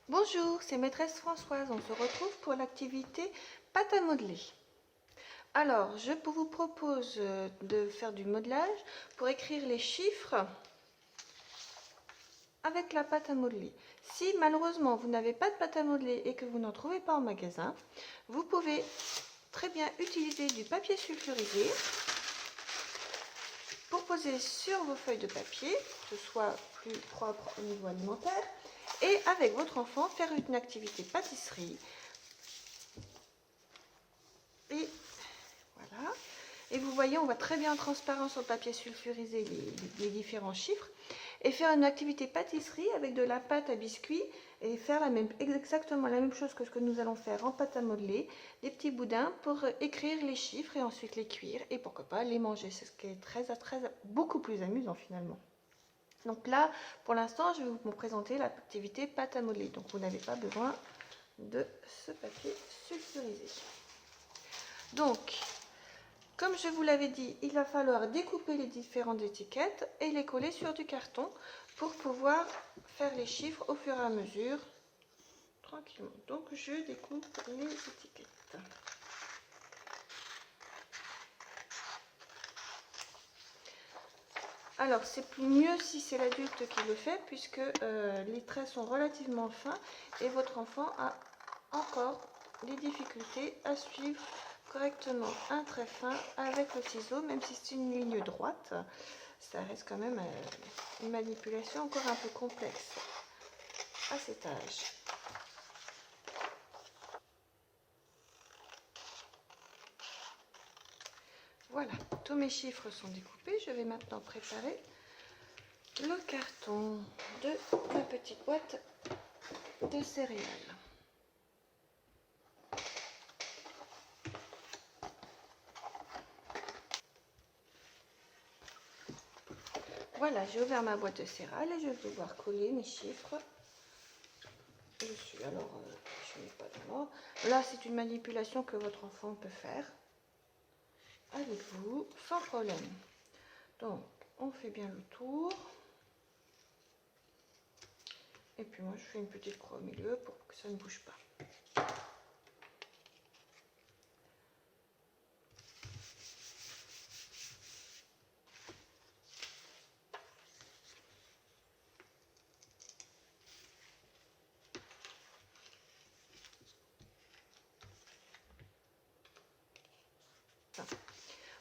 Bonjour, c'est maîtresse Françoise. On se retrouve pour l'activité pâte à modeler. Alors, je vous propose de faire du modelage pour écrire les chiffres avec la pâte à modeler. Si malheureusement vous n'avez pas de pâte à modeler et que vous n'en trouvez pas en magasin, vous pouvez très bien utiliser du papier sulfurisé pour poser sur vos feuilles de papier, que ce soit plus propre au niveau alimentaire, et avec votre enfant faire une activité pâtisserie. Et voilà. Et vous voyez, on voit très bien en transparent sur le papier sulfurisé les différents chiffres. Et faire une activité pâtisserie avec de la pâte à biscuits et faire exactement la même chose que ce que nous allons faire en pâte à modeler, des petits boudins pour écrire les chiffres et ensuite les cuire et pourquoi pas les manger. C'est ce qui est beaucoup plus amusant finalement. Donc là, pour l'instant, je vais vous présenter l'activité pâte à modeler. Donc vous n'avez pas besoin de ce papier sulfurisé. Donc, comme je vous l'avais dit, il va falloir découper les différentes étiquettes et les coller sur du carton pour pouvoir faire les chiffres au fur et à mesure, tranquillement. Donc, je découpe les étiquettes. Alors, c'est plus mieux si c'est l'adulte qui le fait, puisque les traits sont relativement fins et votre enfant a encore des difficultés à suivre correctement un trait fin avec le ciseau, même si c'est une ligne droite, ça reste quand même une manipulation encore un peu complexe à cet âge. Voilà, tous mes chiffres sont découpés. Je vais maintenant préparer le carton de ma petite boîte de céréales. Voilà, j'ai ouvert ma boîte de céréales et je vais pouvoir coller mes chiffres dessus. Alors, je ne mets pas de mort. Là, c'est une manipulation que votre enfant peut faire avec vous sans problème. Donc, on fait bien le tour. Et puis moi, je fais une petite croix au milieu pour que ça ne bouge pas.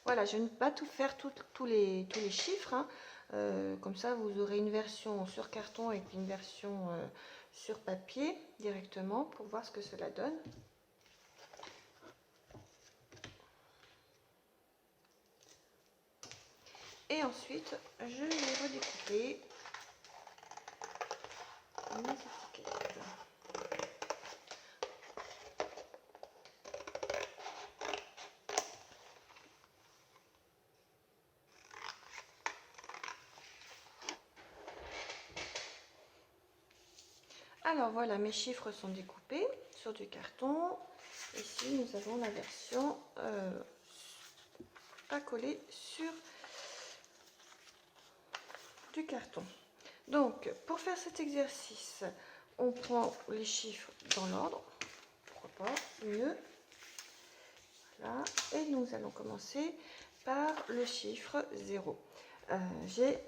Voilà, je ne vais pas tout faire tous les chiffres. Hein. Comme ça, vous aurez une version sur carton et puis une version sur papier directement pour voir ce que cela donne. Et ensuite, je vais redécouper mes étiquettes. Alors voilà, mes chiffres sont découpés sur du carton. Ici, nous avons la version à coller sur du carton. Donc, pour faire cet exercice, on prend les chiffres dans l'ordre. Pourquoi pas, mieux. Voilà. Et nous allons commencer par le chiffre 0. J'ai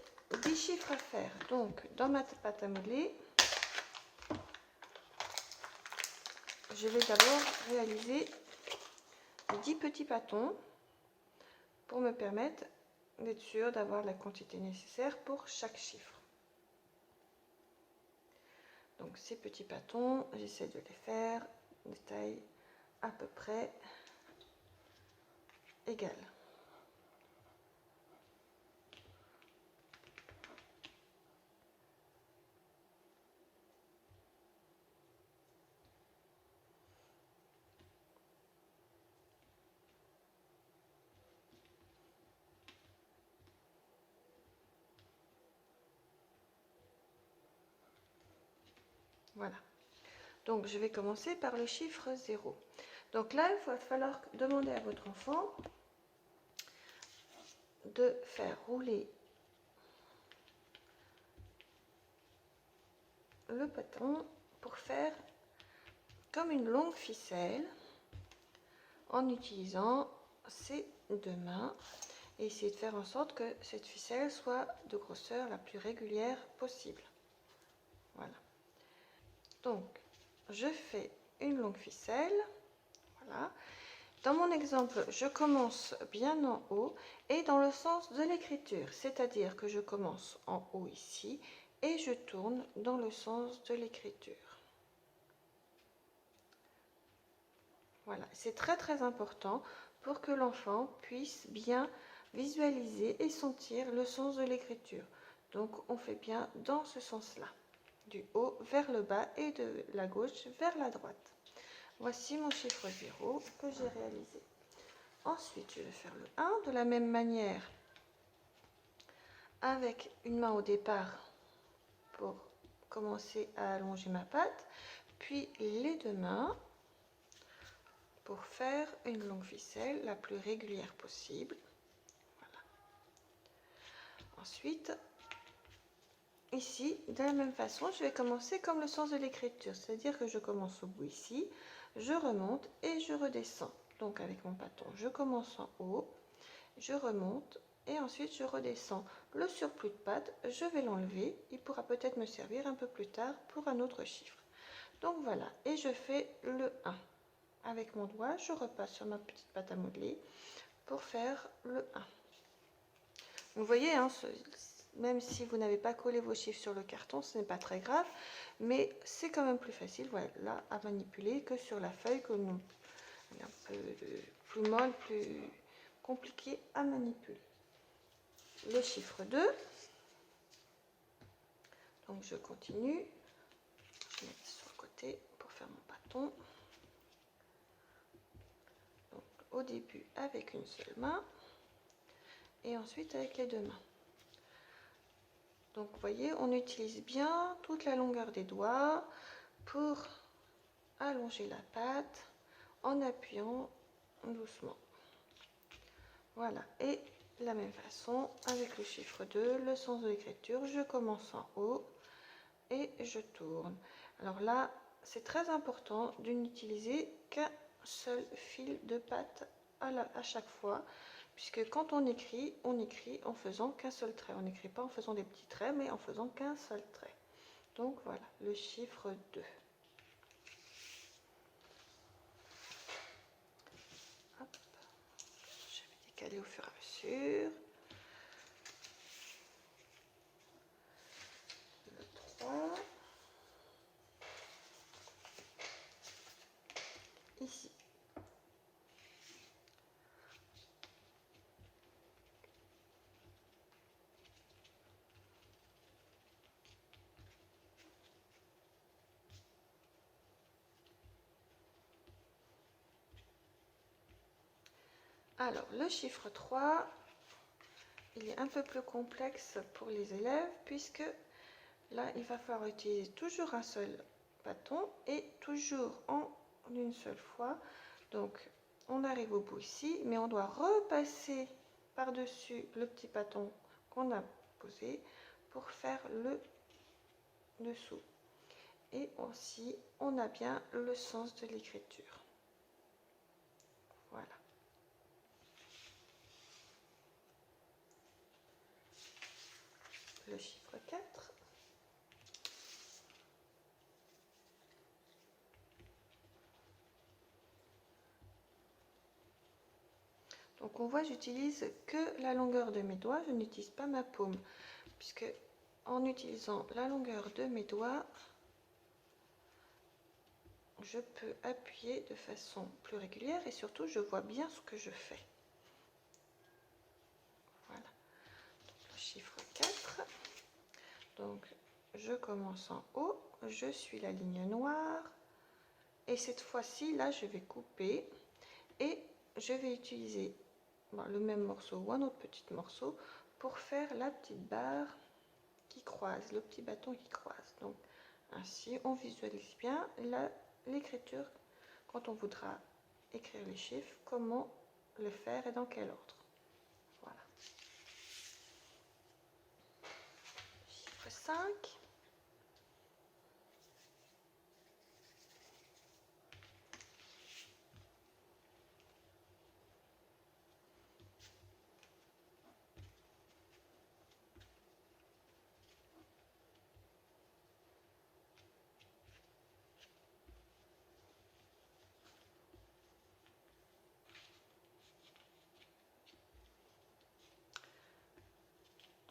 10 chiffres à faire. Donc, dans ma pâte à modeler, je vais d'abord réaliser 10 petits pâtons pour me permettre d'être sûr d'avoir la quantité nécessaire pour chaque chiffre. Donc ces petits pâtons, j'essaie de les faire de taille à peu près égale. Voilà. Donc je vais commencer par le chiffre 0. Donc là, il va falloir demander à votre enfant de faire rouler le bâton pour faire comme une longue ficelle en utilisant ces deux mains et essayer de faire en sorte que cette ficelle soit de grosseur la plus régulière possible. Voilà. Donc, je fais une longue ficelle. Voilà. Dans mon exemple, je commence bien en haut et dans le sens de l'écriture, c'est-à-dire que je commence en haut ici et je tourne dans le sens de l'écriture. Voilà, c'est très important pour que l'enfant puisse bien visualiser et sentir le sens de l'écriture. Donc on fait bien dans ce sens-là, du haut vers le bas et de la gauche vers la droite. Voici mon chiffre 0 que j'ai réalisé. Ensuite, je vais faire le 1 de la même manière avec une main au départ pour commencer à allonger ma patte, puis les deux mains pour faire une longue ficelle la plus régulière possible. Voilà. Ensuite, ici, de la même façon, je vais commencer comme le sens de l'écriture, c'est-à-dire que je commence au bout ici, je remonte et je redescends. Donc avec mon bâton, je commence en haut, je remonte et ensuite je redescends. Le surplus de patte, je vais l'enlever, il pourra peut-être me servir un peu plus tard pour un autre chiffre. Donc voilà, et je fais le 1. Avec mon doigt, je repasse sur ma petite pâte à modeler pour faire le 1. Vous voyez, hein, même si vous n'avez pas collé vos chiffres sur le carton, ce n'est pas très grave, mais c'est quand même plus facile, voilà, à manipuler que sur la feuille, que nous, elle est un peu plus molle, plus compliqué à manipuler. Le chiffre 2, donc je continue, je vais mettre sur le côté pour faire mon bâton. Donc au début avec une seule main et ensuite avec les deux mains. Donc vous voyez, on utilise bien toute la longueur des doigts pour allonger la patte en appuyant doucement. Voilà, et de la même façon avec le chiffre 2, le sens de l'écriture, je commence en haut et je tourne. Alors là, c'est très important de n'utiliser qu'un seul fil de patte à chaque fois, puisque quand on écrit en faisant qu'un seul trait. On n'écrit pas en faisant des petits traits, mais en faisant qu'un seul trait. Donc voilà, le chiffre 2. Hop. Je vais décaler au fur et à mesure. Le 3. Ici. Alors, le chiffre 3, il est un peu plus complexe pour les élèves puisque là, il va falloir utiliser toujours un seul bâton et toujours en une seule fois. Donc, on arrive au bout ici, mais on doit repasser par-dessus le petit bâton qu'on a posé pour faire le dessous. Et aussi, on a bien le sens de l'écriture. Voilà. Le chiffre 4. Donc on voit, j'utilise que la longueur de mes doigts, je n'utilise pas ma paume, puisque en utilisant la longueur de mes doigts, je peux appuyer de façon plus régulière et surtout je vois bien ce que je fais. Voilà, donc, le chiffre 4. Donc je commence en haut, je suis la ligne noire et cette fois-ci, là je vais couper et je vais utiliser le même morceau ou un autre petit morceau pour faire la petite barre qui croise, le petit bâton qui croise. Donc ainsi on visualise bien l'écriture quand on voudra écrire les chiffres, comment le faire et dans quel ordre. Voilà. Chiffre 5.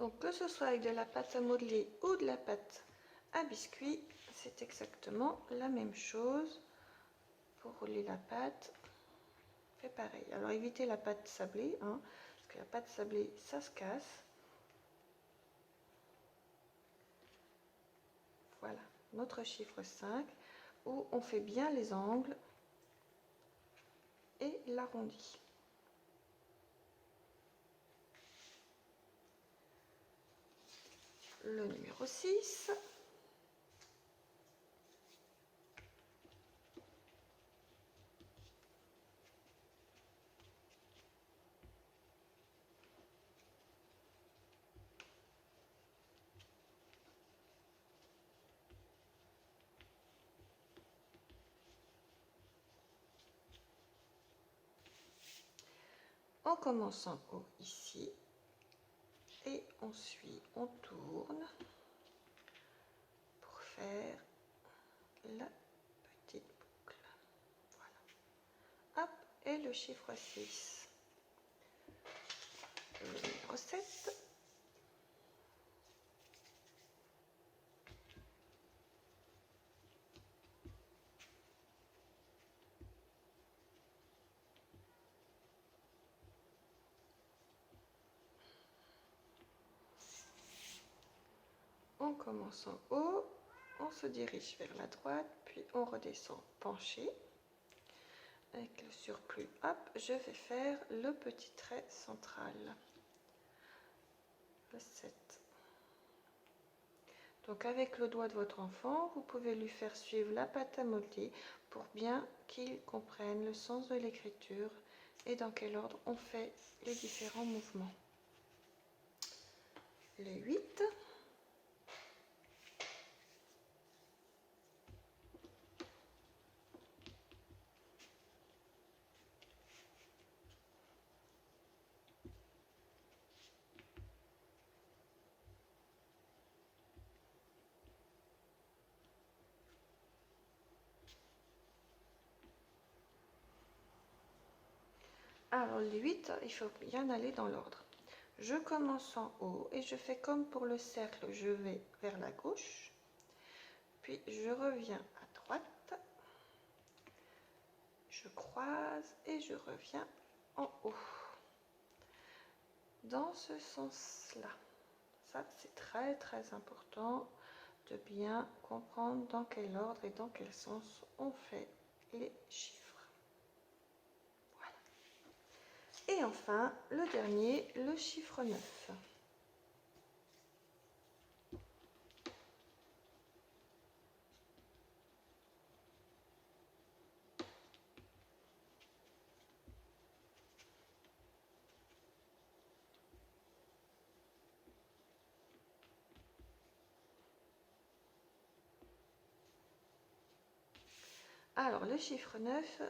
Donc que ce soit avec de la pâte à modeler ou de la pâte à biscuit, c'est exactement la même chose. Pour rouler la pâte, fait pareil. Alors évitez la pâte sablée, hein, parce que la pâte sablée, ça se casse. Voilà, notre chiffre 5, où on fait bien les angles et l'arrondi. Le numéro 6. On commence en haut ici et on suit, on tourne pour faire la petite boucle. Voilà. Hop, et le chiffre 6. Le numéro 7. On commence en haut, on se dirige vers la droite, puis on redescend penché. Avec le surplus, hop, je vais faire le petit trait central. Le 7. Donc avec le doigt de votre enfant, vous pouvez lui faire suivre la pâte à modeler pour bien qu'il comprenne le sens de l'écriture et dans quel ordre on fait les différents mouvements. Le 8. Alors le 8, il faut bien aller dans l'ordre. Je commence en haut et je fais comme pour le cercle, je vais vers la gauche, puis je reviens à droite, je croise et je reviens en haut. Dans ce sens-là. Ça, c'est très important de bien comprendre dans quel ordre et dans quel sens on fait les chiffres. Voilà. Et enfin, le dernier, le chiffre 9. Alors, le chiffre 9,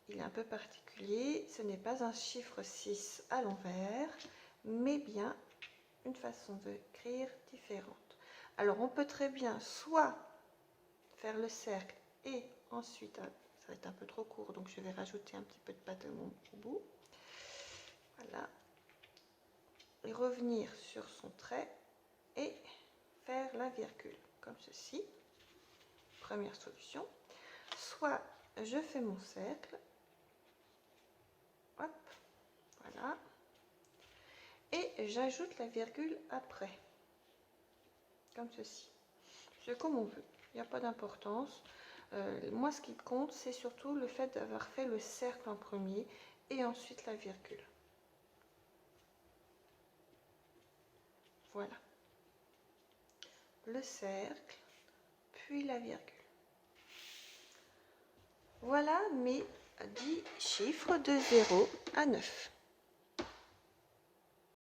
il est un peu particulier. Ce n'est pas un chiffre 6 à l'envers, mais bien une façon d'écrire différente. Alors, on peut très bien soit faire le cercle et ensuite, ça va être un peu trop court, donc je vais rajouter un petit peu de pâte au bout. Voilà. Et revenir sur son trait et faire la virgule, comme ceci. Première solution. Soit je fais mon cercle, hop, voilà, et j'ajoute la virgule après, comme ceci. C'est comme on veut, il n'y a pas d'importance. Moi, ce qui compte, c'est surtout le fait d'avoir fait le cercle en premier et ensuite la virgule. Voilà. Le cercle, puis la virgule. Voilà mes 10 chiffres de 0 à 9.